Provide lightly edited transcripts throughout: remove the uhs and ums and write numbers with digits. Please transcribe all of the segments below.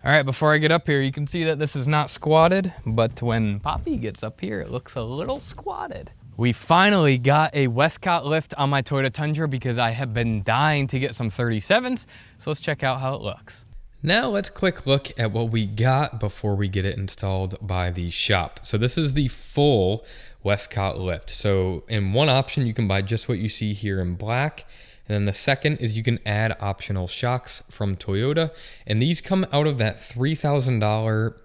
All right, before I get up here, you can see that this is not squatted, but when Poppy gets up here, it looks a little squatted. We finally got a Westcott lift on my Toyota Tundra because I have been dying to get some 37s. So let's check out how it looks. Now let's quick look at what we got before we get it installed by the shop. So this is the full Westcott lift. So in one option, you can buy just what you see here in black. And then the second is you can add optional shocks from Toyota. And these come out of that $3,000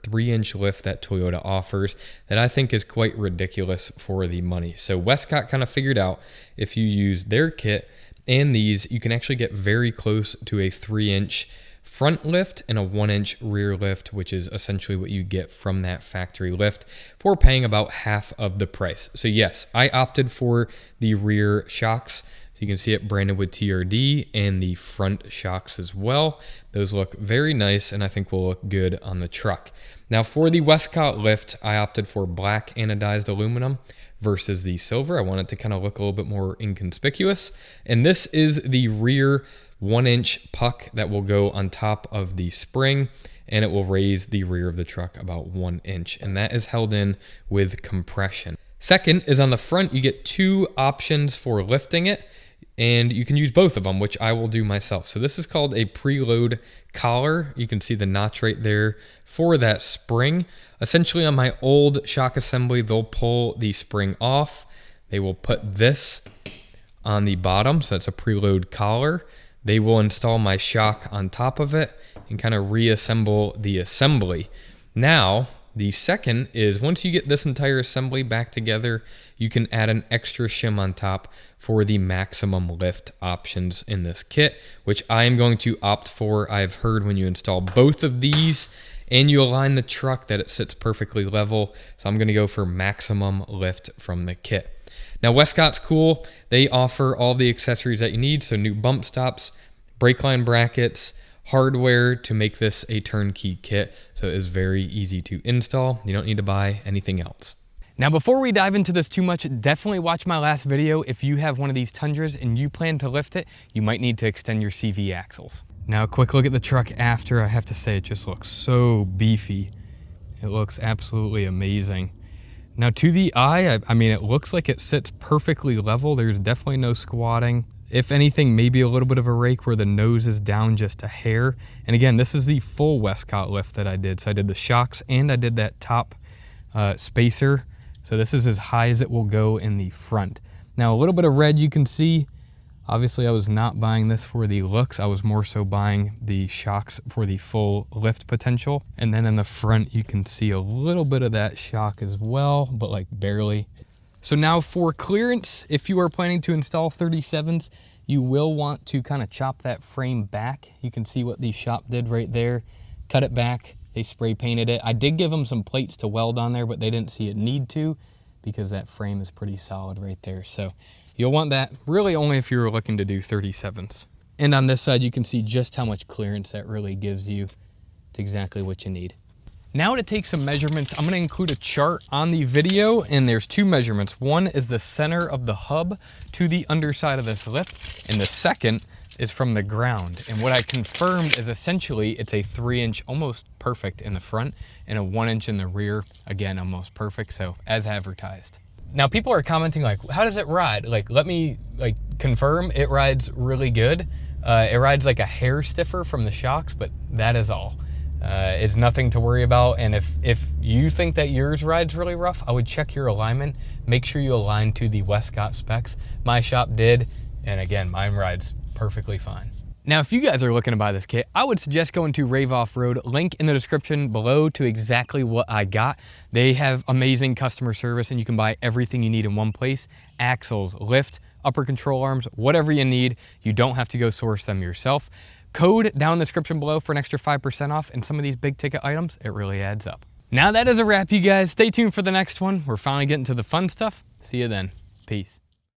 3-inch lift that Toyota offers that I think is quite ridiculous for the money. So Westcott kind of figured out if you use their kit and these, you can actually get very close to a 3-inch front lift and a 1-inch rear lift, which is essentially what you get from that factory lift for paying about half of the price. So yes, I opted for the rear shocks. So you can see it branded with TRD and the front shocks as well. Those look very nice and I think will look good on the truck. Now for the Westcott lift, I opted for black anodized aluminum versus the silver. I want it to kind of look a little bit more inconspicuous. And this is the rear 1-inch puck that will go on top of the spring, and it will raise the rear of the truck about 1 inch. And that is held in with compression. Second is on the front, you get 2 options for lifting it. And you can use both of them, which I will do myself. So this is called a preload collar. You can see the notch right there for that spring. Essentially on my old shock assembly, they'll pull the spring off. They will put this on the bottom. So that's a preload collar. They will install my shock on top of it and kind of reassemble the assembly. Now, the second is once you get this entire assembly back together, you can add an extra shim on top for the maximum lift options in this kit, which I am going to opt for. I've heard when you install both of these and you align the truck that it sits perfectly level. So I'm going to go for maximum lift from the kit. Now Westcott's cool. They offer all the accessories that you need. So new bump stops, brake line brackets, hardware to make this a turnkey kit. So it is very easy to install. You don't need to buy anything else. Now, before we dive into this too much, definitely watch my last video. If you have one of these Tundras and you plan to lift it, you might need to extend your CV axles. Now, a quick look at the truck after. I have to say, it just looks so beefy. It looks absolutely amazing. Now, to the eye, I mean, it looks like it sits perfectly level. There's definitely no squatting. If anything, maybe a little bit of a rake where the nose is down just a hair. And again, this is the full Westcott lift that I did. So I did the shocks and I did that top spacer. So this is as high as it will go in the front. Now a little bit of red you can see. Obviously I was not buying this for the looks. I was more so buying the shocks for the full lift potential. And then in the front you can see a little bit of that shock as well, but like barely. So now for clearance, if you are planning to install 37s, you will want to kind of chop that frame back. You can see what the shop did right there. Cut it back. They spray painted it. I did give them some plates to weld on there, but they didn't see a need to because that frame is pretty solid right there. So you'll want that really only if you're looking to do 37s. And on this side, you can see just how much clearance that really gives you. It's exactly what you need. Now to take some measurements, I'm gonna include a chart on the video, and there's 2 measurements. One is the center of the hub to the underside of this lift, and the second is from the ground. And what I confirmed is essentially it's a 3-inch, almost perfect in the front, and a 1-inch in the rear, again, almost perfect, so as advertised. Now people are commenting like, how does it ride? Like, let me confirm, it rides really good. It rides like a hair stiffer from the shocks, but that is all. It's nothing to worry about, and if you think that yours rides really rough, I would check your alignment. Make sure you align to the Westcott specs. My shop did, and again, mine rides perfectly fine. Now, if you guys are looking to buy this kit, I would suggest going to Rave Off Road. Link in the description below to exactly what I got. They have amazing customer service and you can buy everything you need in one place. Axles, lift, upper control arms, whatever you need. You don't have to go source them yourself. Code down in the description below for an extra 5% off, and some of these big ticket items, it really adds up. Now that is a wrap, you guys. Stay tuned for the next one. We're finally getting to the fun stuff. See you then. Peace.